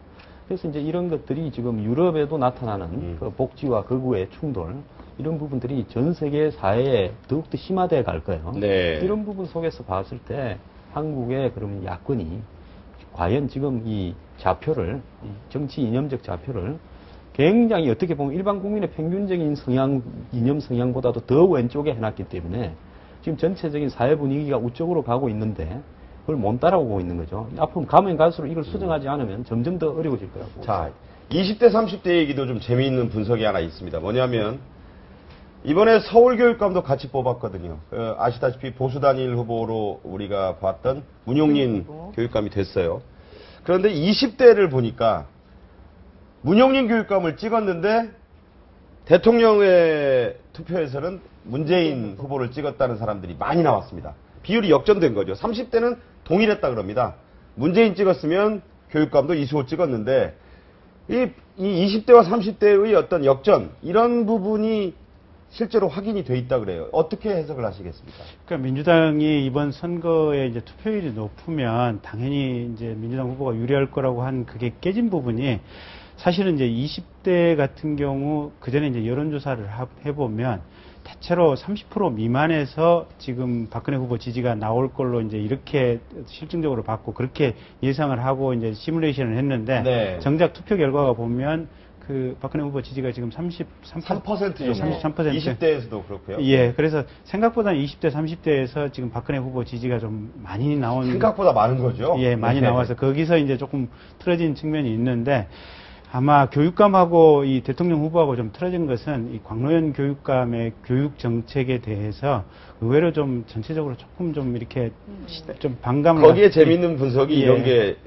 그래서 이제 이런 것들이 지금 유럽에도 나타나는 그 복지와 극우의 충돌 이런 부분들이 전 세계 사회에 더욱더 심화돼 갈 거예요. 네. 이런 부분 속에서 봤을 때 한국의 그러면 야권이 과연 지금 이 좌표를 정치 이념적 좌표를 굉장히 어떻게 보면 일반 국민의 평균적인 성향 이념 성향보다도 더 왼쪽에 해놨기 때문에 지금 전체적인 사회 분위기가 우쪽으로 가고 있는데 그걸 못 따라오고 있는 거죠. 앞으로 가면 갈수록 이걸 수정하지 않으면 점점 더 어려워질 거라고. 자, 20대, 30대 얘기도 좀 재미있는 분석이 하나 있습니다. 뭐냐면, 이번에 서울교육감도 같이 뽑았거든요. 아시다시피 보수단일 후보로 우리가 봤던 문용린 교육감이 됐어요. 그런데 20대를 보니까, 문용린 교육감을 찍었는데, 대통령의 투표에서는 문재인 후보를 찍었다는 사람들이 많이 나왔습니다. 비율이 역전된 거죠. 30대는 동일했다 그럽니다. 문재인 찍었으면 교육감도 이수호 찍었는데 이 20대와 30대의 어떤 역전 이런 부분이 실제로 확인이 돼 있다 그래요. 어떻게 해석을 하시겠습니까? 그러니까 민주당이 이번 선거에 이제 투표율이 높으면 당연히 이제 민주당 후보가 유리할 거라고 한 그게 깨진 부분이 사실은 이제 20대 같은 경우 그 전에 이제 여론조사를 해보면 대체로 30% 미만에서 지금 박근혜 후보 지지가 나올 걸로 이제 이렇게 실증적으로 봤고 그렇게 예상을 하고 이제 시뮬레이션을 했는데 네. 정작 투표 결과가 보면 그 박근혜 후보 지지가 지금 3% 예, 정도. 33%. 20대에서도 그렇고요. 예, 그래서 생각보다 20대, 30대에서 지금 박근혜 후보 지지가 좀 많이 나온. 생각보다 많은 거죠. 예, 많이 네. 나와서 거기서 이제 조금 틀어진 측면이 있는데 아마 교육감하고 이 대통령 후보하고 좀 틀어진 것은 이 광노현 교육감의 교육 정책에 대해서 의외로 좀 전체적으로 조금 좀 이렇게 좀 반감을. 거기에 재밌는 분석이 예. 이런 게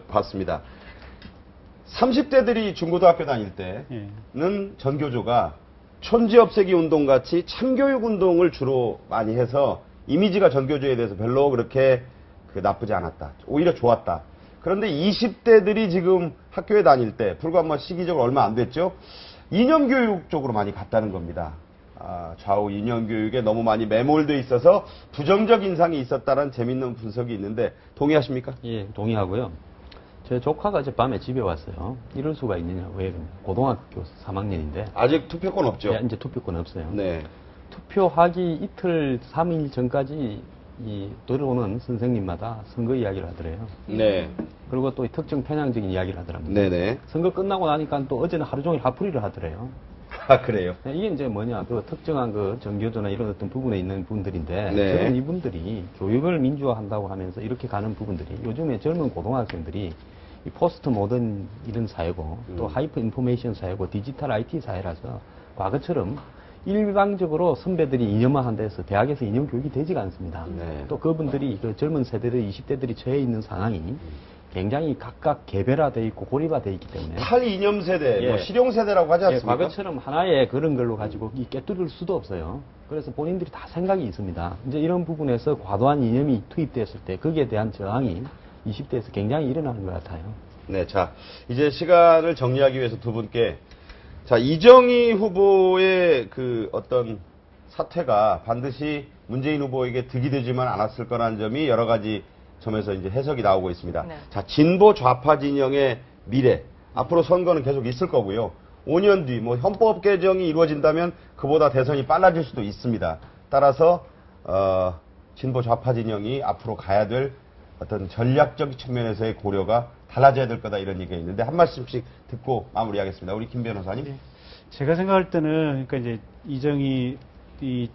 봤습니다. 30대들이 중고등학교 다닐 때는 전교조가 촌지 없애기 운동 같이 참교육 운동을 주로 많이 해서 이미지가 전교조에 대해서 별로 그렇게 나쁘지 않았다. 오히려 좋았다. 그런데 20대들이 지금 학교에 다닐 때, 불과 뭐 시기적으로 얼마 안 됐죠? 이념교육 쪽으로 많이 갔다는 겁니다. 좌우 이념교육에 너무 많이 매몰돼 있어서 부정적 인상이 있었다는 재밌는 분석이 있는데, 동의하십니까? 예, 동의하고요. 제 조카가 어제 밤에 집에 왔어요. 이럴 수가 있느냐. 왜? 고등학교 3학년인데. 아직 투표권 없죠? 이제 투표권 없어요. 네. 투표하기 이틀, 3일 전까지 들어오는 선생님마다 선거 이야기를 하더래요. 네. 그리고 또 특정 편향적인 이야기를 하더랍니다. 네네. 선거 끝나고 나니까 또 어제는 하루 종일 화풀이를 하더래요. 아, 그래요? 이게 이제 뭐냐, 특정한 정교조나 이런 어떤 부분에 있는 분들인데, 네. 저는 이분들이 교육을 민주화한다고 하면서 이렇게 가는 부분들이 요즘에 젊은 고등학생들이 이 포스트 모던 이런 사회고, 또 하이퍼 인포메이션 사회고, 디지털 IT 사회라서 과거처럼 일방적으로 선배들이 이념화한 데서 대학에서 이념 교육이 되지가 않습니다. 네. 또 그분들이 그 젊은 세대들, 20대들이 처해 있는 상황이 굉장히 각각 개별화되어 있고 고립화되어 있기 때문에 탈이념 세대, 뭐 예. 실용 세대라고 하지 예, 않습니까? 과거처럼 하나의 그런 걸로 가지고 깨뚫을 수도 없어요. 그래서 본인들이 다 생각이 있습니다. 이제 이런 부분에서 과도한 이념이 투입됐을 때 거기에 대한 저항이 20대에서 굉장히 일어나는 것 같아요. 네, 자, 이제 시간을 정리하기 위해서 두 분께, 자, 이정희 후보의 그 어떤 사퇴가 반드시 문재인 후보에게 득이 되지만 않았을 거라는 점이 여러 가지 점에서 이제 해석이 나오고 있습니다. 네. 자, 진보 좌파 진영의 미래. 앞으로 선거는 계속 있을 거고요. 5년 뒤, 뭐, 헌법 개정이 이루어진다면 그보다 대선이 빨라질 수도 있습니다. 따라서, 진보 좌파 진영이 앞으로 가야 될 어떤 전략적 측면에서의 고려가 달라져야 될 거다 이런 얘기가 있는데 한 말씀씩 듣고 마무리하겠습니다. 우리 김 변호사님. 제가 생각할 때는 그러니까 이제 이정희 이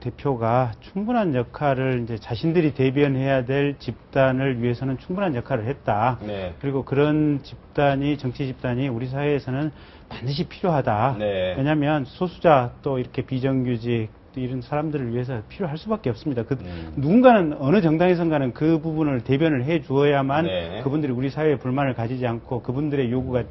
대표가 충분한 역할을 이제 자신들이 대변해야 될 집단을 위해서는 충분한 역할을 했다. 네. 그리고 그런 집단이 정치 집단이 우리 사회에서는 반드시 필요하다. 네. 왜냐하면 소수자 또 이렇게 비정규직 이런 사람들을 위해서 필요할 수밖에 없습니다. 누군가는 어느 정당에선가는 그 부분을 대변을 해 주어야만 네. 그분들이 우리 사회에 불만을 가지지 않고 그분들의 요구가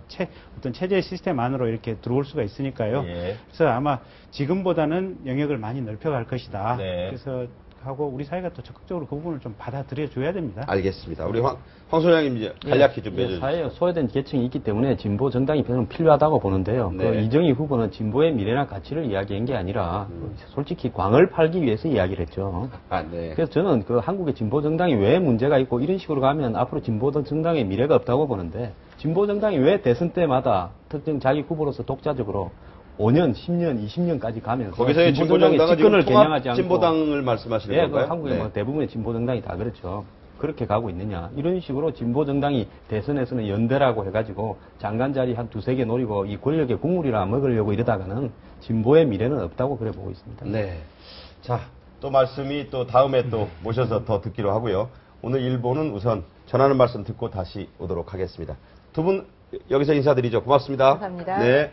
어떤 체제 시스템 안으로 이렇게 들어올 수가 있으니까요. 예. 그래서 아마 지금보다는 영역을 많이 넓혀갈 것이다. 네. 그래서 하고 우리 사회가 또 적극적으로 그 부분을 좀 받아들여 줘야 됩니다. 알겠습니다. 우리 황 소장님 이제 간략히 좀 해주세요. 사회에 소외된 계층이 있기 때문에 진보 정당이 저는 필요하다고 보는데요. 네. 그 이정희 후보는 진보의 미래나 가치를 이야기한 게 아니라 솔직히 광을 팔기 위해서 이야기를 했죠. 아, 네. 그래서 저는 그 한국의 진보 정당이 왜 문제가 있고 이런 식으로 가면 앞으로 진보 정당의 미래가 없다고 보는데 진보 정당이 왜 대선 때마다 특정 자기 후보로서 독자적으로 5년, 10년, 20년까지 가면서 거기서의 진보정당의 진보정당은 집권을 지금 개념하지 통합 않고 진보당을 말씀하시는 예, 건가요? 그 한국의 네. 뭐 대부분의 진보정당이 다 그렇죠. 그렇게 가고 있느냐. 이런 식으로 진보정당이 대선에서는 연대라고 해가지고 장관 자리 한 두세 개 노리고 이 권력의 국물이라 먹으려고 이러다가는 진보의 미래는 없다고 그래 보고 있습니다. 네. 자, 또 말씀이 또 다음에 또 모셔서 더 듣기로 하고요. 오늘 1부는 우선 전하는 말씀 듣고 다시 오도록 하겠습니다. 두 분 여기서 인사드리죠. 고맙습니다. 감사합니다. 네.